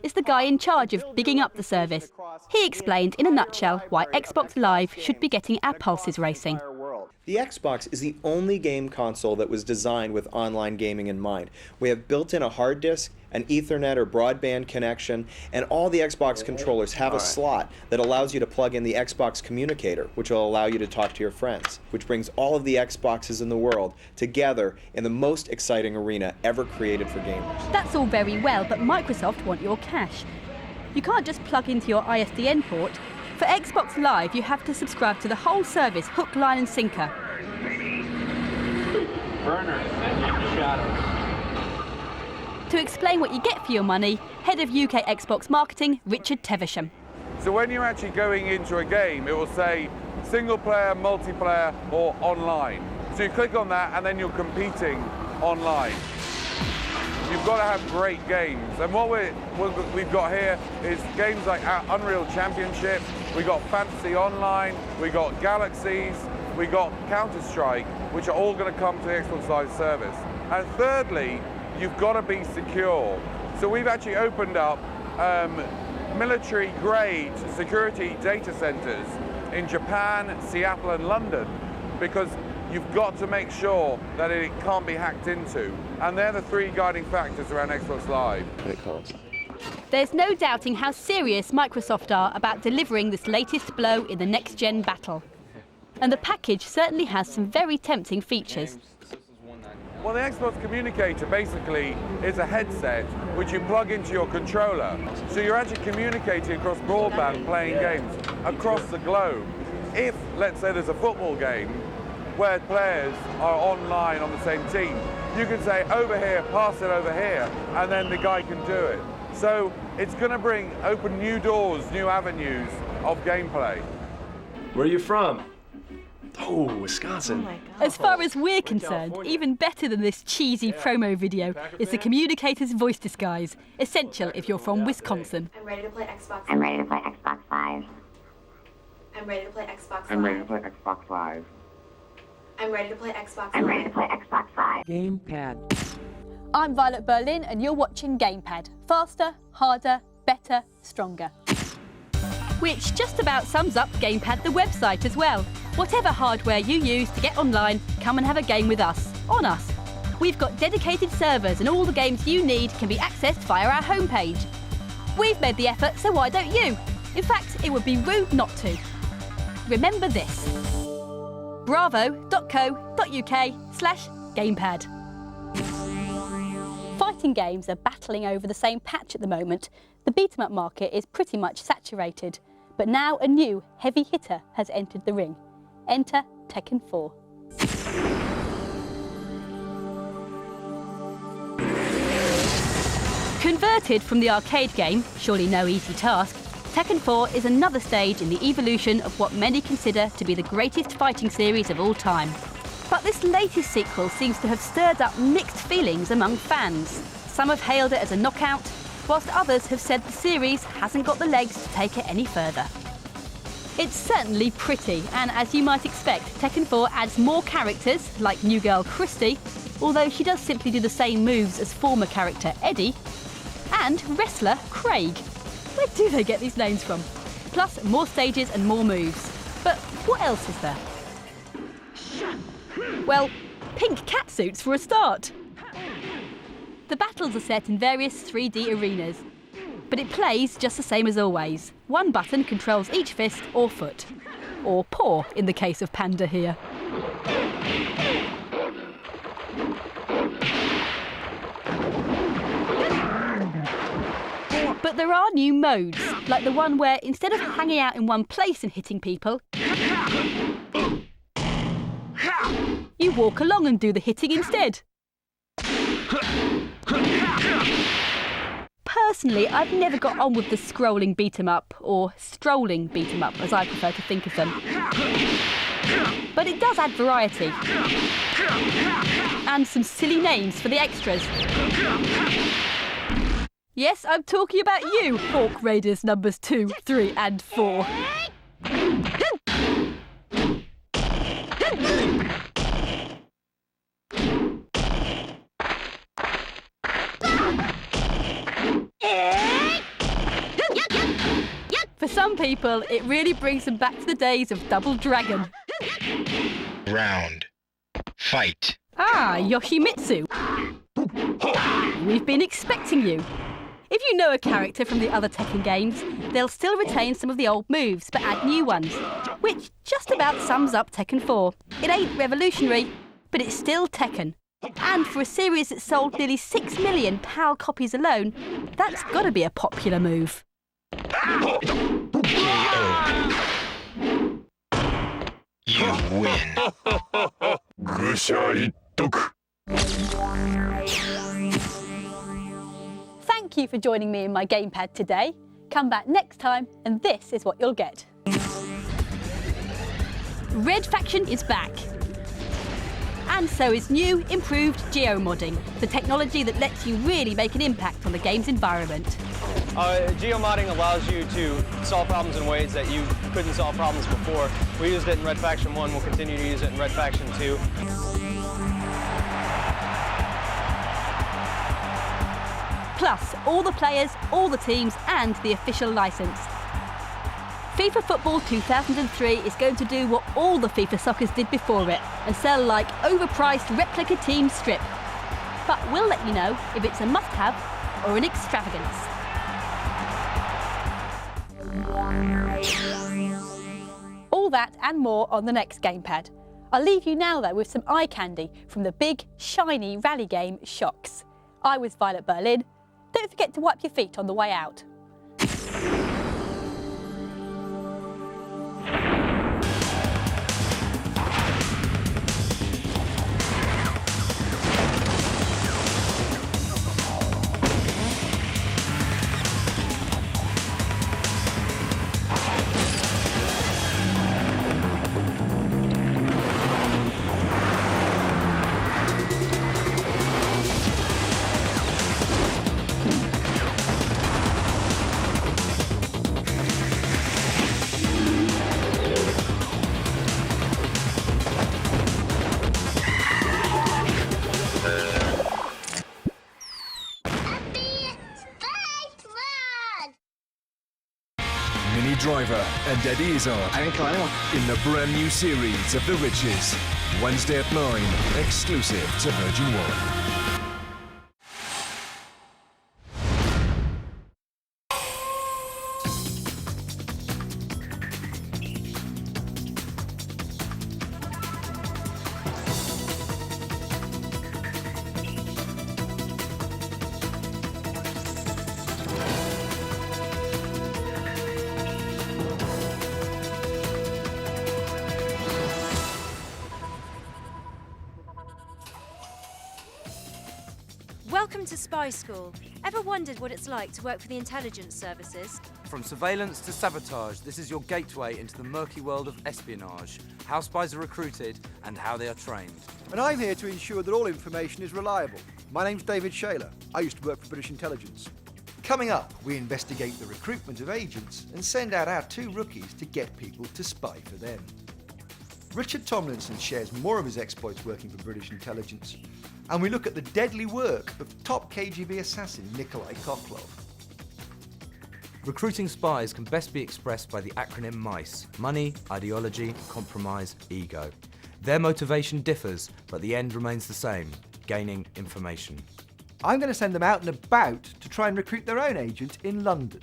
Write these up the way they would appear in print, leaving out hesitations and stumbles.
is the guy in charge of bigging up the service. He explained in a nutshell why Xbox Live should be getting our pulses racing. The Xbox is the only game console that was designed with online gaming in mind. We have built in a hard disk, an Ethernet or broadband connection, and all the Xbox controllers have a slot that allows you to plug in the Xbox communicator, which will allow you to talk to your friends, which brings all of the Xboxes in the world together in the most exciting arena ever created for gamers. That's all very well, but Microsoft want your cash. You can't just plug into your ISDN port. For Xbox Live, you have to subscribe to the whole service, hook, line and sinker. To explain what you get for your money, Head of UK Xbox Marketing, Richard Teversham. So when you're actually going into a game, it will say single player, multiplayer or online. So you click on that and then you're competing online. You've got to have great games, and what we've got here is games like Unreal Championship, we got Fantasy Online, we got Galaxies, we got Counter-Strike, which are all going to come to the Xbox Live service. And thirdly, you've got to be secure. So we've actually opened up military-grade security data centers in Japan, Seattle and London, because you've got to make sure that it can't be hacked into. And they're the three guiding factors around Xbox Live. There's no doubting how serious Microsoft are about delivering this latest blow in the next-gen battle. And the package certainly has some very tempting features. Well, the Xbox Communicator basically is a headset which you plug into your controller. So you're actually communicating across broadband, playing games across the globe. If, let's say, there's a football game where players are online on the same team, you can say, over here, pass it over here, and then the guy can do it. So it's going to open new doors, new avenues of gameplay. Where are you from? Oh, Wisconsin. As far as we're concerned, even better than this cheesy promo video is the communicator's voice disguise, essential if you're from Wisconsin. I'm ready to play Xbox. I'm ready to play Xbox Live. I'm ready to play Xbox Live. I'm ready to play Xbox Live. I'm ready to play Xbox Live. I'm ready to play Xbox Live. Gamepad. I'm Violet Berlin and you're watching Gamepad. Faster, harder, better, stronger. Which just about sums up Gamepad the website as well. Whatever hardware you use to get online, come and have a game with us, on us. We've got dedicated servers and all the games you need can be accessed via our homepage. We've made the effort, so why don't you? In fact, it would be rude not to. Remember this: bravo.co.uk/gamepad. Fighting games are battling over the same patch at the moment. The beat-em-up market is pretty much saturated. But now a new heavy hitter has entered the ring. Enter Tekken 4. Converted from the arcade game, surely no easy task, Tekken 4 is another stage in the evolution of what many consider to be the greatest fighting series of all time. But this latest sequel seems to have stirred up mixed feelings among fans. Some have hailed it as a knockout, whilst others have said the series hasn't got the legs to take it any further. It's certainly pretty, and as you might expect, Tekken 4 adds more characters, like new girl Christy, although she does simply do the same moves as former character Eddie, and wrestler Craig. Where do they get these names from? Plus more stages and more moves. But what else is there? Well, pink catsuits for a start. The battles are set in various 3D arenas, but it plays just the same as always. One button controls each fist or foot, or paw in the case of Panda here. But there are new modes, like the one where instead of hanging out in one place and hitting people, you walk along and do the hitting instead. Personally, I've never got on with the scrolling beat-em-up, or strolling beat-em-up as I prefer to think of them. But it does add variety. And some silly names for the extras. Yes, I'm talking about you, Hawk Raiders numbers 2, 3 and 4. For some people, it really brings them back to the days of Double Dragon. Round. Fight. Ah, Yoshimitsu. We've been expecting you. If you know a character from the other Tekken games, they'll still retain some of the old moves, but add new ones, which just about sums up Tekken 4. It ain't revolutionary, but it's still Tekken. And for a series that sold nearly 6 million PAL copies alone, that's gotta be a popular move. You win. Thank you for joining me in my gamepad today. Come back next time and this is what you'll get. Red Faction is back. And so is new, improved geomodding, the technology that lets you really make an impact on the game's environment. Geomodding allows you to solve problems in ways that you couldn't solve problems before. We used it in Red Faction 1, we'll continue to use it in Red Faction 2. Plus, all the players, all the teams, and the official licence. FIFA Football 2003 is going to do what all the FIFA Soccers did before it and sell like overpriced replica team strip. But we'll let you know if it's a must-have or an extravagance. All that and more on the next gamepad. I'll leave you now though with some eye candy from the big, shiny rally game Shocks. I was Violet Berlin. Don't forget to wipe your feet on the way out. Driver and Eddie Izzard in the brand new series of The Riches. Wednesday at 9, exclusive to Virgin One. Welcome to Spy School. Ever wondered what it's like to work for the intelligence services? From surveillance to sabotage, this is your gateway into the murky world of espionage, how spies are recruited and how they are trained. And I'm here to ensure that all information is reliable. My name's David Shaler. I used to work for British intelligence. Coming up, we investigate the recruitment of agents and send out our 2 rookies to get people to spy for them. Richard Tomlinson shares more of his exploits working for British intelligence, and we look at the deadly work of top KGB assassin Nikolai Koklov. Recruiting spies can best be expressed by the acronym MICE: money, ideology, compromise, ego. Their motivation differs, but the end remains the same: gaining information. I'm going to send them out and about to try and recruit their own agent in London.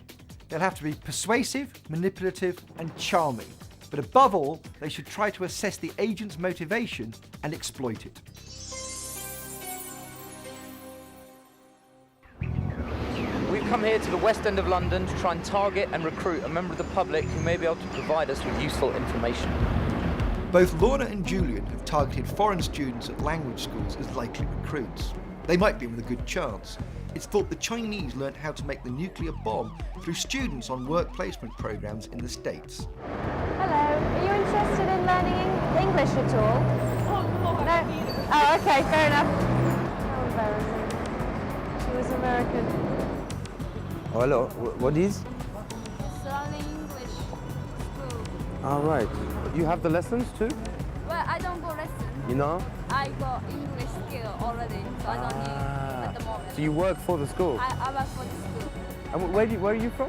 They'll have to be persuasive, manipulative and charming, but above all, they should try to assess the agent's motivation and exploit it. We've come here to the West End of London to try and target and recruit a member of the public who may be able to provide us with useful information. Both Lorna and Julian have targeted foreign students at language schools as likely recruits. They might be with a good chance. It's thought the Chinese learnt how to make the nuclear bomb through students on work placement programs in the States. Hello, are you interested in learning English at all? No? Oh, okay, fair enough. How embarrassing. She was American. Oh, hello, what is? Learning English school. All right. You have the lessons too? Well, I don't go lessons. You know? I got English skill already, so I don't need at the moment. So you work for the school? I work for the school. And where are you from?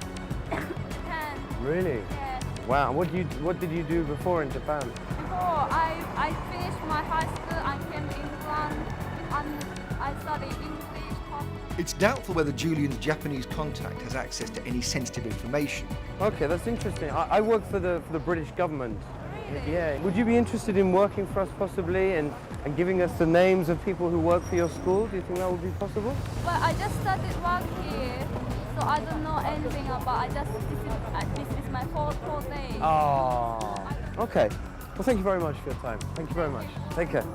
Japan. Really? Yeah. Wow. What did you do before in Japan? Before I finished my high school, I came to England and I studied English. It's doubtful whether Julian's Japanese contact has access to any sensitive information. Okay, that's interesting. I work for the British government. Really? Yeah. Would you be interested in working for us possibly and giving us the names of people who work for your school? Do you think that would be possible? Well, I just started work here, so I don't know anything about. This is my fourth day. Oh. Okay. Well, thank you very much for your time. Thank you very much. Take care.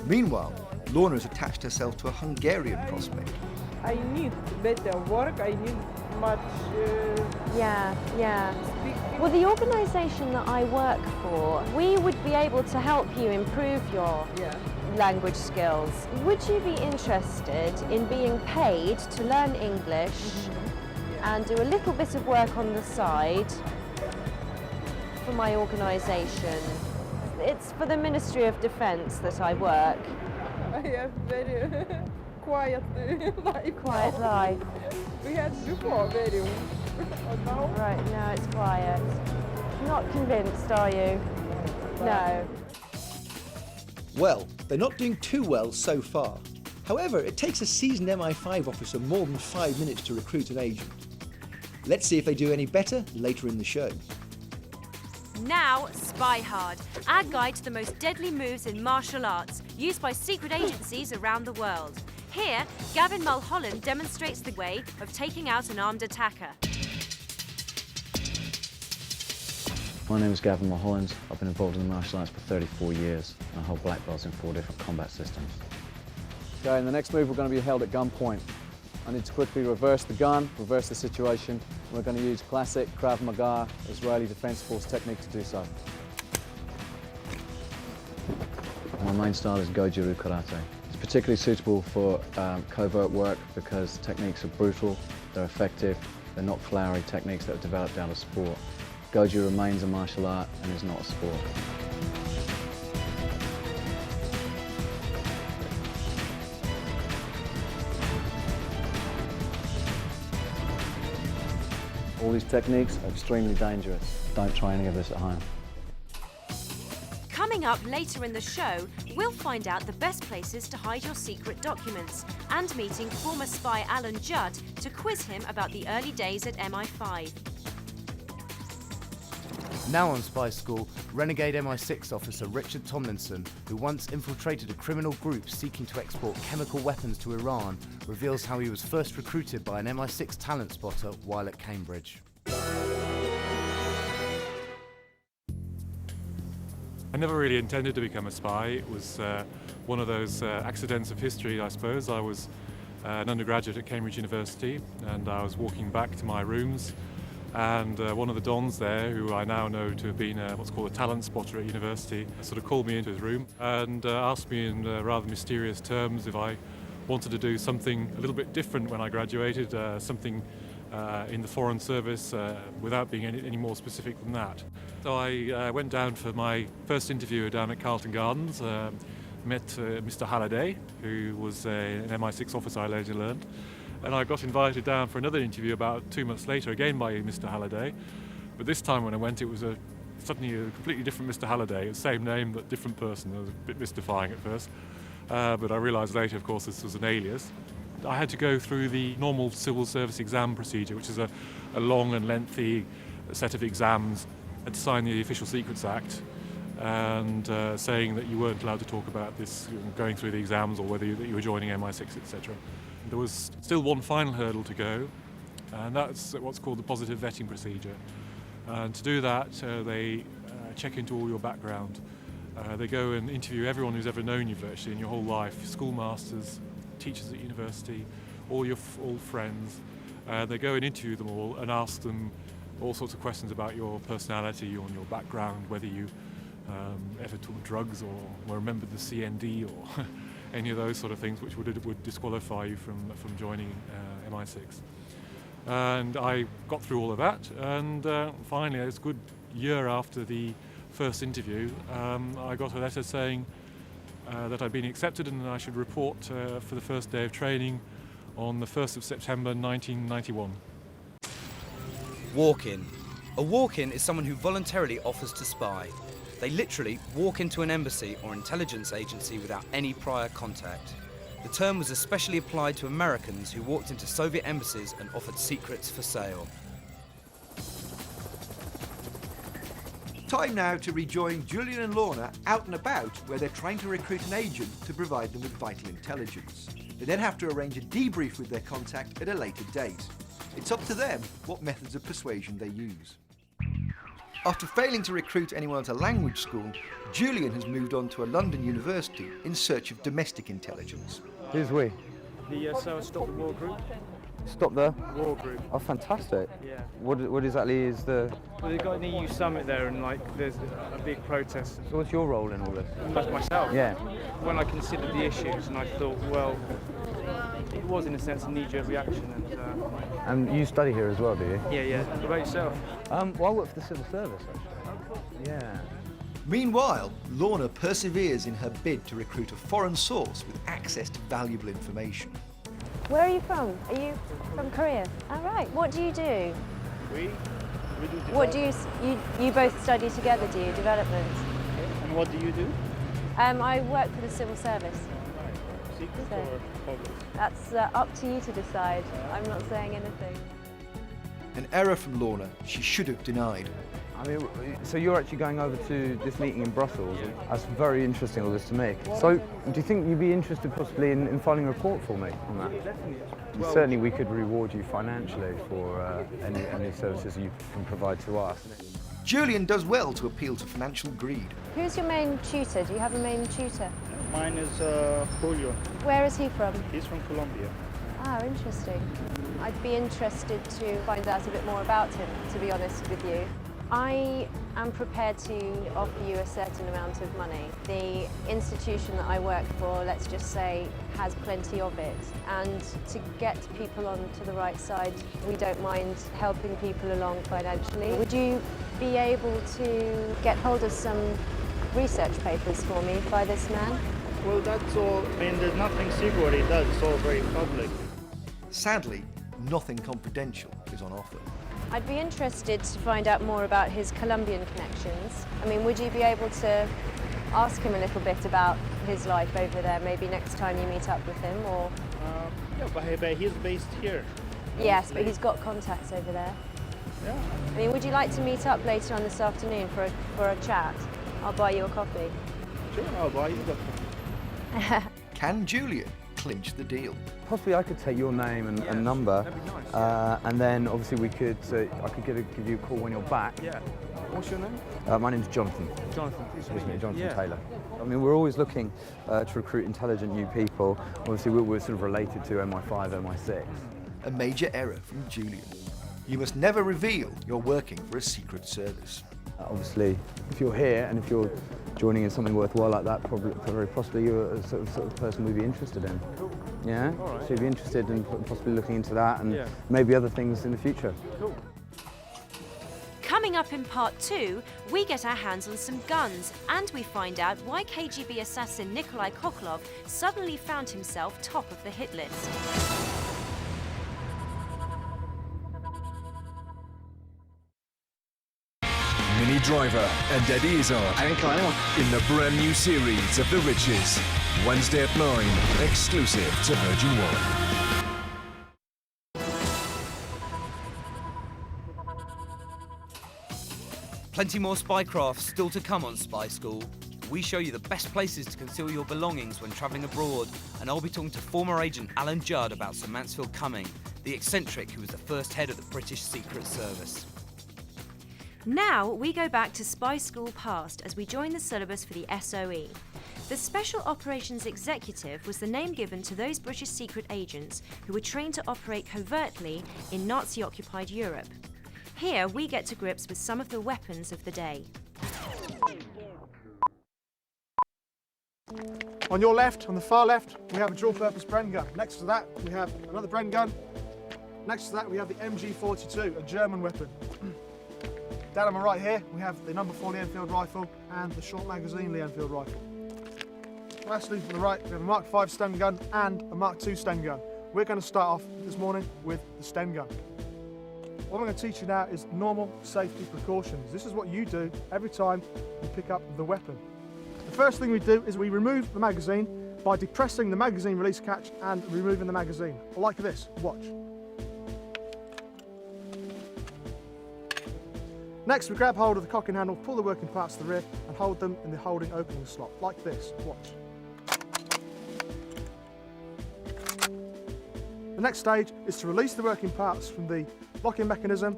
Meanwhile, Lorna has attached herself to a Hungarian prospect. I need better work, I need much... Yeah. Well, the organisation that I work for, we would be able to help you improve your language skills. Would you be interested in being paid to learn English and do a little bit of work on the side for my organisation? It's for the Ministry of Defence that I work. I have very quiet life. Quiet life. We had before very... now? Right, now it's quiet. Not convinced, are you? No. Well, they're not doing too well so far. However, it takes a seasoned MI5 officer more than 5 minutes to recruit an agent. Let's see if they do any better later in the show. Now, Spy Hard, our guide to the most deadly moves in martial arts, used by secret agencies around the world. Here, Gavin Mulholland demonstrates the way of taking out an armed attacker. My name is Gavin Mulholland. I've been involved in the martial arts for 34 years. I hold black belts in 4 different combat systems. Okay, in the next move we're going to be held at gunpoint. I need to quickly reverse the gun, reverse the situation. We're going to use classic Krav Maga Israeli Defense Force technique to do so. My main style is Goju-Ryu Karate. It's particularly suitable for covert work because techniques are brutal, they're effective, they're not flowery techniques that are developed out of sport. Goju remains a martial art and is not a sport. All these techniques are extremely dangerous. Don't try any of this at home. Coming up later in the show, we'll find out the best places to hide your secret documents and meeting former spy Alan Judd to quiz him about the early days at MI5. Now on Spy School, renegade MI6 officer Richard Tomlinson, who once infiltrated a criminal group seeking to export chemical weapons to Iran, reveals how he was first recruited by an MI6 talent spotter while at Cambridge. I never really intended to become a spy. It was one of those accidents of history, I suppose. I was an undergraduate at Cambridge University and I was walking back to my rooms, and one of the dons there, who I now know to have been what's called a talent spotter at university, sort of called me into his room and asked me in rather mysterious terms if I wanted to do something a little bit different when I graduated, something in the Foreign Service without being any more specific than that. So I went down for my first interview down at Carlton Gardens, met Mr. Halliday, who was an MI6 officer I later learned, and I got invited down for another interview about 2 months later, again by Mr. Halliday. But this time when I went, it was suddenly a completely different Mr. Halliday. It was the same name, but different person. It was a bit mystifying at first. But I realised later, of course, this was an alias. I had to go through the normal civil service exam procedure, which is a long and lengthy set of exams. I had to sign the Official Secrets Act and saying that you weren't allowed to talk about this, going through the exams, or whether you were joining MI6, etc. There was still one final hurdle to go, and that's what's called the positive vetting procedure. And to do that, they check into all your background. They go and interview everyone who's ever known you virtually in your whole life, schoolmasters, teachers at university, all your old friends. They go and interview them all and ask them all sorts of questions about your personality, on your background, whether you ever took drugs or were remembered the CND or any of those sort of things, which would disqualify you from joining MI6. And I got through all of that, and finally, it's a good year after the first interview, I got a letter saying that I'd been accepted and I should report for the first day of training on the 1st of September 1991. Walk in, A walk-in is someone who voluntarily offers to spy. They literally walk into an embassy or intelligence agency without any prior contact. The term was especially applied to Americans who walked into Soviet embassies and offered secrets for sale. Time now to rejoin Julian and Lorna out and about, where they're trying to recruit an agent to provide them with vital intelligence. They then have to arrange a debrief with their contact at a later date. It's up to them what methods of persuasion they use. After failing to recruit anyone at a language school, Julian has moved on to a London university in search of domestic intelligence. Who's we? The Stop the War Group. Stop the War Group. Oh, fantastic. Yeah. What exactly is the... Well, they've got an EU summit there, and there's a big protest. So what's your role in all this? That's myself. Yeah. When I considered the issues, and I thought, well, it was in a sense a knee-jerk reaction. And you study here as well, do you? Yeah. What about yourself? Well, I work for the civil service, actually. Yeah. Meanwhile, Lorna perseveres in her bid to recruit a foreign source with access to valuable information. Where are you from? Are you from Korea? All right. What do you do? We do development. What do you both study together, do you? Development. And what do you do? I work for the civil service. Secret or public? That's up to you to decide. I'm not saying anything. An error from Lorna she should have denied. I mean, so you're actually going over to this meeting in Brussels? Yeah. That's very interesting, all this to me. So, do you think you'd be interested possibly in filing a report for me on that? Yeah, definitely. Well, certainly we could reward you financially for any services you can provide to us. Julian does well to appeal to financial greed. Who's your main tutor? Do you have a main tutor? Mine is Julio. Where is he from? He's from Colombia. Ah, interesting. I'd be interested to find out a bit more about him, to be honest with you. I am prepared to offer you a certain amount of money. The institution that I work for, let's just say, has plenty of it. And to get people onto the right side, we don't mind helping people along financially. Would you be able to get hold of some research papers for me by this man? Well, that's all. I mean, there's nothing secret what he does. It's all very public. Sadly, nothing confidential is on offer. I'd be interested to find out more about his Colombian connections. I mean, would you be able to ask him a little bit about his life over there, maybe next time you meet up with him, or...? Yeah, but he's based here. Yes, but he's got contacts over there. Yeah. I mean, would you like to meet up later on this afternoon for a chat? I'll buy you a coffee. Sure, I'll buy you the Can Julian clinch the deal? Possibly I could take your name and number, that'd be nice, and then obviously we could, I could give you a call when you're back. Yeah. What's your name? My name's Jonathan. Jonathan. Jonathan Taylor. I mean, we're always looking to recruit intelligent new people. Obviously, we're sort of related to MI5, MI6. A major error from Julian. You must never reveal you're working for a secret service. Obviously, if you're here and if you're joining in something worthwhile like that, very possibly you're a sort of person we'd be interested in. Cool. Yeah? All right. So you'd be interested in possibly looking into that and maybe other things in the future. Cool. Coming up in part 2, we get our hands on some guns and we find out why KGB assassin Nikolai Koklov suddenly found himself top of the hit list. Mini Driver and Eddie Izzard in the brand new series of The Riches. Wednesday at 9, exclusive to Virgin One. Plenty more spycraft still to come on Spy School. We show you the best places to conceal your belongings when travelling abroad, and I'll be talking to former agent Alan Judd about Sir Mansfield Cumming, the eccentric who was the first head of the British Secret Service. Now we go back to Spy School Past as we join the syllabus for the SOE. The Special Operations Executive was the name given to those British secret agents who were trained to operate covertly in Nazi-occupied Europe. Here we get to grips with some of the weapons of the day. On your left, on the far left, we have a dual-purpose Bren gun. Next to that, we have another Bren gun. Next to that, we have the MG42, a German weapon. Down on my right here, we have the number 4 Lee Enfield rifle and the short magazine Lee Enfield rifle. Lastly, on the right, we have a Mark 5 Sten gun and a Mark 2 Sten gun. We're going to start off this morning with the Sten gun. What I'm going to teach you now is normal safety precautions. This is what you do every time you pick up the weapon. The first thing we do is we remove the magazine by depressing the magazine release catch and removing the magazine. Like this, watch. Next, we grab hold of the cocking handle, pull the working parts to the rear and hold them in the holding opening slot, like this, watch. The next stage is to release the working parts from the locking mechanism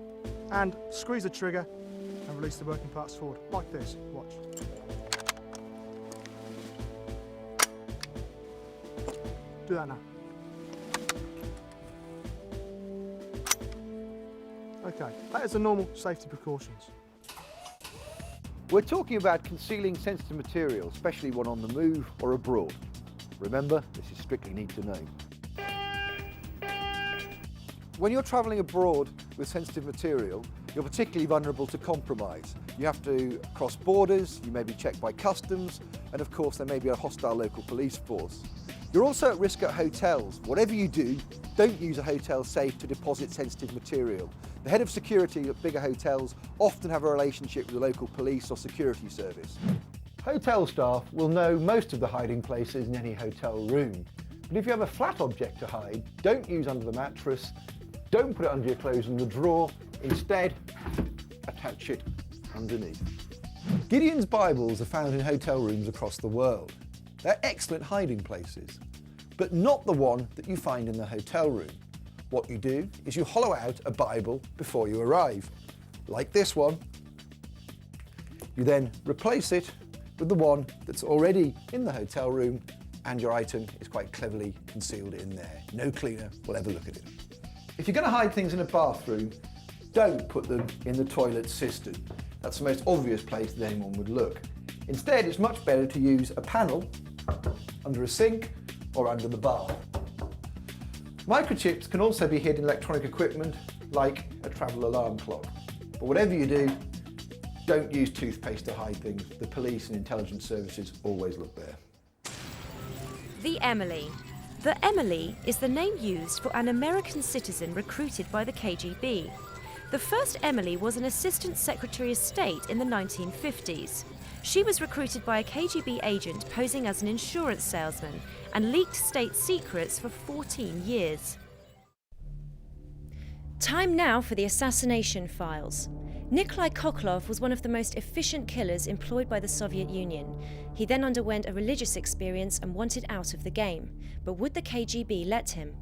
and squeeze the trigger and release the working parts forward, like this, watch. Do that now. Okay, that is the normal safety precautions. We're talking about concealing sensitive material, especially one on the move or abroad. Remember, this is strictly need to know. When you're travelling abroad with sensitive material, you're particularly vulnerable to compromise. You have to cross borders, you may be checked by customs, and of course there may be a hostile local police force. You're also at risk at hotels. Whatever you do, don't use a hotel safe to deposit sensitive material. The head of security at bigger hotels often have a relationship with the local police or security service. Hotel staff will know most of the hiding places in any hotel room. But if you have a flat object to hide, don't use under the mattress, don't put it under your clothes in the drawer, instead attach it underneath. Gideon's Bibles are found in hotel rooms across the world. They're excellent hiding places, but not the one that you find in the hotel room. What you do is you hollow out a Bible before you arrive, like this one. You then replace it with the one that's already in the hotel room, and your item is quite cleverly concealed in there. No cleaner will ever look at it. If you're going to hide things in a bathroom, don't put them in the toilet cistern. That's the most obvious place that anyone would look. Instead, it's much better to use a panel under a sink or under the bath. Microchips can also be hid in electronic equipment like a travel alarm clock. But whatever you do, don't use toothpaste to hide things. The police and intelligence services always look there. The Emily. The Emily is the name used for an American citizen recruited by the KGB. The first Emily was an Assistant Secretary of State in the 1950s. She was recruited by a KGB agent posing as an insurance salesman and leaked state secrets for 14 years. Time now for the Assassination Files. Nikolai Koklov was one of the most efficient killers employed by the Soviet Union. He then underwent a religious experience and wanted out of the game. But would the KGB let him?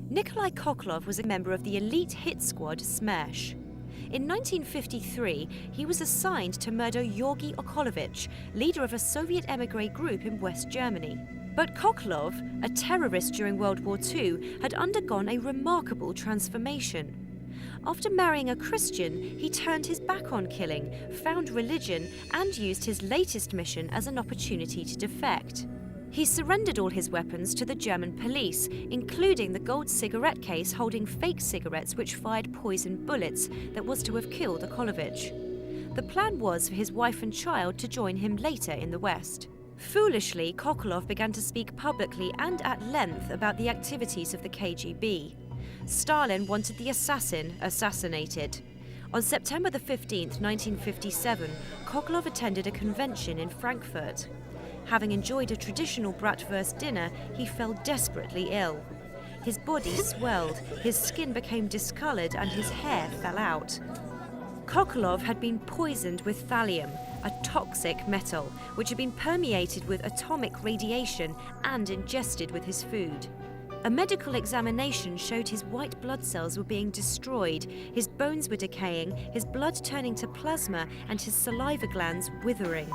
Nikolai Koklov was a member of the elite hit squad Smersh. In 1953, he was assigned to murder Georgy Okolovich, leader of a Soviet emigre group in West Germany. But Koklov, a terrorist during World War II, had undergone a remarkable transformation. After marrying a Christian, he turned his back on killing, found religion, and used his latest mission as an opportunity to defect. He surrendered all his weapons to the German police, including the gold cigarette case holding fake cigarettes which fired poison bullets that was to have killed Okolovich. The plan was for his wife and child to join him later in the West. Foolishly, Koklov began to speak publicly and at length about the activities of the KGB. Stalin wanted the assassin assassinated. On September the 15th, 1957, Koklov attended a convention in Frankfurt. Having enjoyed a traditional bratwurst dinner, he fell desperately ill. His body swelled, his skin became discoloured, and his hair fell out. Koklov had been poisoned with thallium, a toxic metal, which had been permeated with atomic radiation and ingested with his food. A medical examination showed his white blood cells were being destroyed, his bones were decaying, his blood turning to plasma, and his saliva glands withering.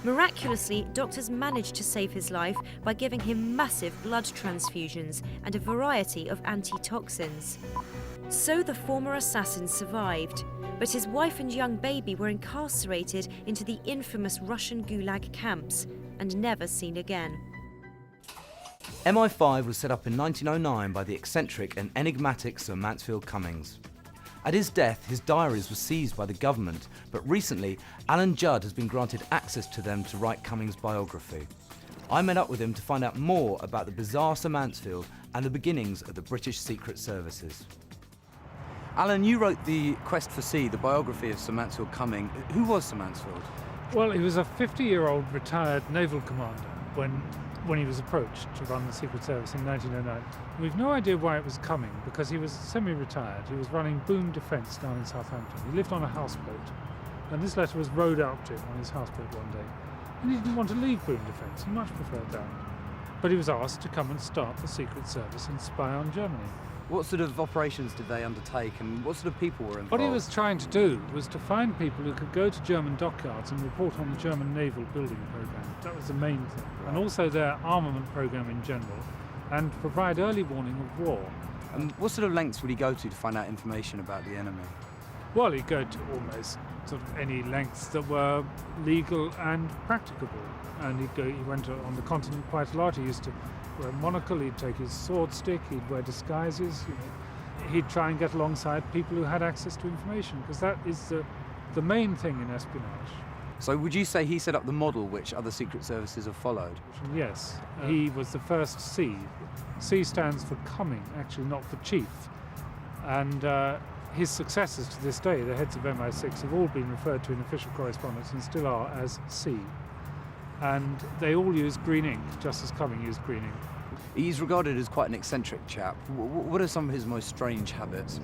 Miraculously, doctors managed to save his life by giving him massive blood transfusions and a variety of antitoxins. So the former assassin survived, but his wife and young baby were incarcerated into the infamous Russian Gulag camps and never seen again. MI5 was set up in 1909 by the eccentric and enigmatic Sir Mansfield Cummings. At his death, his diaries were seized by the government, but recently, Alan Judd has been granted access to them to write Cummings' biography. I met up with him to find out more about the bizarre Sir Mansfield and the beginnings of the British Secret Services. Alan, you wrote The Quest for Sea, the biography of Sir Mansfield Cumming. Who was Sir Mansfield? Well, he was a 50-year-old retired naval commander when he was approached to run the Secret Service in 1909. We've no idea why it was coming, because he was semi-retired. He was running boom defence down in Southampton. He lived on a houseboat, and this letter was rowed out to him on his houseboat one day. And he didn't want to leave boom defence, he much preferred that. But he was asked to come and start the Secret Service and spy on Germany. What sort of operations did they undertake, and what sort of people were involved? What he was trying to do was to find people who could go to German dockyards and report on the German naval building programme. That was the main thing. Right. And also their armament programme in general, and provide early warning of war. And what sort of lengths would he go to find out information about the enemy? Well, he'd go to almost sort of any lengths that were legal and practicable. And he went on the continent quite a lot. He used to wear a monocle, he'd take his sword stick, he'd wear disguises. He'd try and get alongside people who had access to information, because that is the main thing in espionage. So would you say he set up the model which other secret services have followed? Yes, he was the first C. C stands for coming, actually not for chief. And his successors to this day, the heads of MI6, have all been referred to in official correspondence and still are as C. And they all use green ink, just as Cumming used green ink. He's regarded as quite an eccentric chap. What are some of his most strange habits?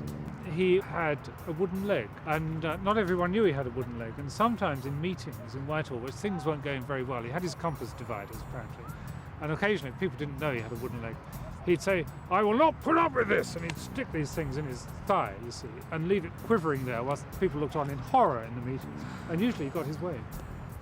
He had a wooden leg, and not everyone knew he had a wooden leg. And sometimes in meetings in Whitehall, where things weren't going very well, he had his compass dividers, apparently. And occasionally, if people didn't know he had a wooden leg, he'd say, "I will not put up with this!" And he'd stick these things in his thigh, you see, and leave it quivering there whilst people looked on in horror in the meetings. And usually he got his way.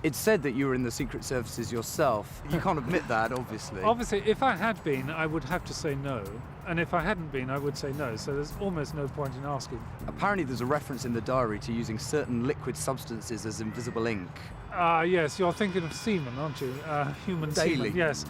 It's said that you were in the Secret Services yourself. You can't admit that, obviously. Obviously, if I had been, I would have to say no. And if I hadn't been, I would say no. So there's almost no point in asking. Apparently there's a reference in the diary to using certain liquid substances as invisible ink. Yes, you're thinking of semen, aren't you? Human Daily. semen, yes.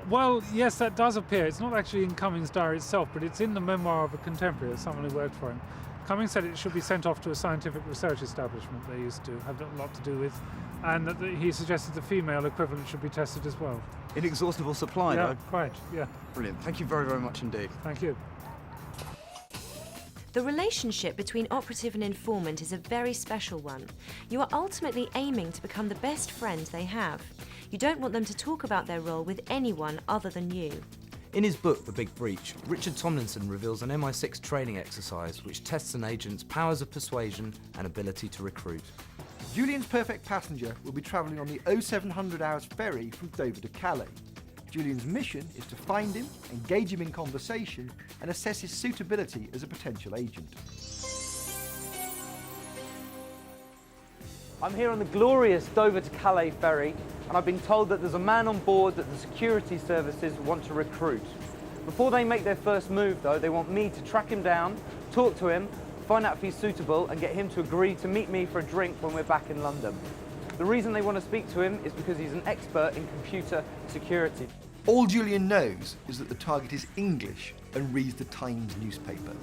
Well, yes, that does appear. It's not actually in Cummings' diary itself, but it's in the memoir of a contemporary, of someone who worked for him. Cummings said it should be sent off to a scientific research establishment they used to have a lot to do with, and that he suggested the female equivalent should be tested as well. Inexhaustible supply, yeah, though? Quite, yeah. Brilliant. Thank you very, very much indeed. Thank you. The relationship between operative and informant is a very special one. You are ultimately aiming to become the best friends they have. You don't want them to talk about their role with anyone other than you. In his book, The Big Breach, Richard Tomlinson reveals an MI6 training exercise which tests an agent's powers of persuasion and ability to recruit. Julian's perfect passenger will be travelling on the 0700 hours ferry from Dover to Calais. Julian's mission is to find him, engage him in conversation, and assess his suitability as a potential agent. I'm here on the glorious Dover to Calais ferry, and I've been told that there's a man on board that the security services want to recruit. Before they make their first move, though, they want me to track him down, talk to him, find out if he's suitable, and get him to agree to meet me for a drink when we're back in London. The reason they want to speak to him is because he's an expert in computer security. All Julian knows is that the target is English and reads the Times newspaper.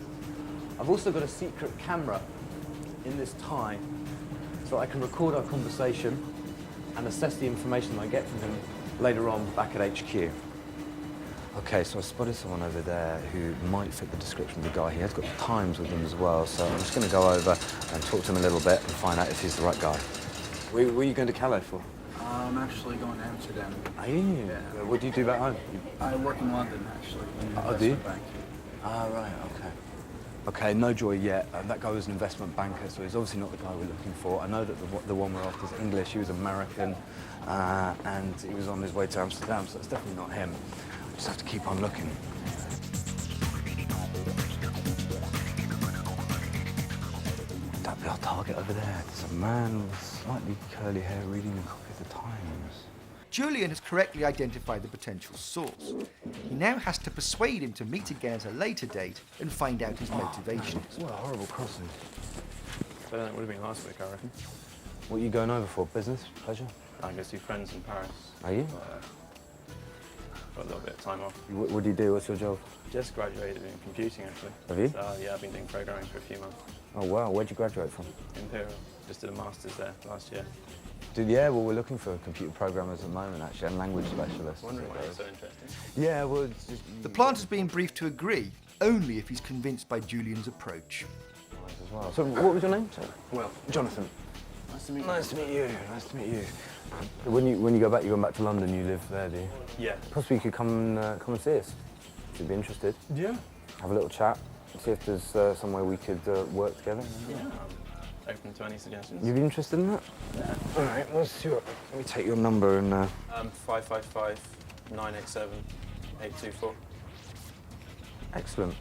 I've also got a secret camera in this tie, so I can record our conversation and assess the information I get from him later on back at HQ. Okay, so I spotted someone over there who might fit the description of the guy. He has got the Times with him as well, so I'm just going to go over and talk to him a little bit and find out if he's the right guy. Where are you going to Calais for? I'm actually going to Amsterdam. Are you? Yeah. What do you do back home? I work in London, actually, in an Oh, do you? investment bank. Ah, right, okay. Okay, no joy yet. That guy was an investment banker, so he's obviously not the guy we're looking for. I know that the one we're after is English. He was American, and he was on his way to Amsterdam, so it's definitely not him. We just have to keep on looking. That'd be our target over there. There's a man with slightly curly hair reading a copy of the Times. Julian has correctly identified the potential source. He now has to persuade him to meet again at a later date and find out his motivations. What a horrible crossing. Better than it would have been last week, I reckon. What are you going over for? Business? Pleasure? I go see friends in Paris. Are you? Got a little bit of time off. What do you do? What's your job? Just graduated in computing, actually. Have you? So, yeah, I've been doing programming for a few months. Oh, wow. Where'd you graduate from? Imperial. Just did a master's there last year. Yeah, well, we're looking for computer programmers at the moment, actually, and language specialists. Wondering why it's so interesting. Yeah, well, it's just... The planter's been briefed to agree, only if he's convinced by Julian's approach. As well. So, what was your name? Well, Jonathan. nice to meet you. Nice to meet you. Nice to meet you. When you go back, you're going back to London. You live there, do you? Yeah. Possibly you could come and see us. If you'd be interested. Yeah. Have a little chat. See if there's somewhere we could work together. Yeah. Open to any suggestions. You'd be interested in that? Yeah. All right. What's your? Let me take your number and. 555-987-824. Excellent.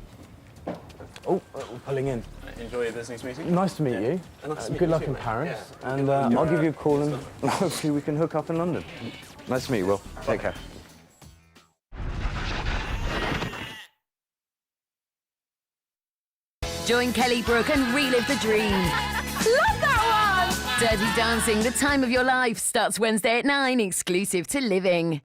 Oh, we're pulling in. Enjoy your business meeting. Nice to meet you. Nice to meet good you luck too, in mate. Paris. Yeah. And I'll give you a call and hopefully we can hook up in London. Nice to meet you, Will. Take care. Join Kelly Brook and relive the dream. Love that one! Dirty Dancing, the time of your life, starts Wednesday at 9, exclusive to Living.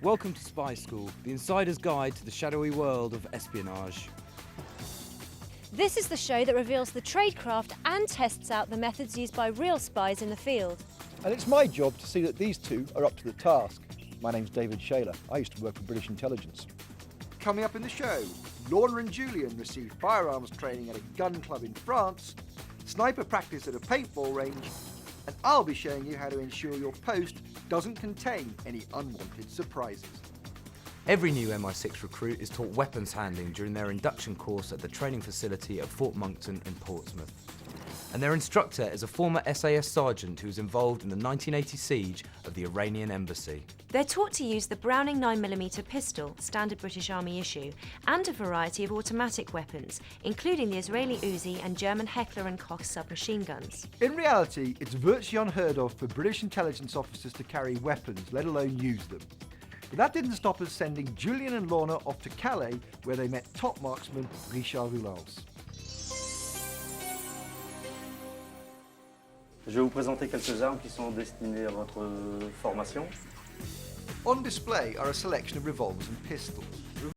Welcome to Spy School, the insider's guide to the shadowy world of espionage. This is the show that reveals the tradecraft and tests out the methods used by real spies in the field. And it's my job to see that these two are up to the task. My name's David Shaler. I used to work for British intelligence. Coming up in the show, Lorna and Julian receive firearms training at a gun club in France, sniper practice at a paintball range, and I'll be showing you how to ensure your post doesn't contain any unwanted surprises. Every new MI6 recruit is taught weapons handling during their induction course at the training facility at Fort Monkton in Portsmouth. And their instructor is a former SAS sergeant who was involved in the 1980 siege of the Iranian embassy. They're taught to use the Browning 9mm pistol, standard British Army issue, and a variety of automatic weapons, including the Israeli Uzi and German Heckler & Koch submachine guns. In reality, it's virtually unheard of for British intelligence officers to carry weapons, let alone use them. But that didn't stop us sending Julian and Lorna off to Calais, where they met top marksman Richard Roulance. Je vais vous présenter quelques armes qui sont destinées à votre formation. On display are a selection of revolvers and pistols.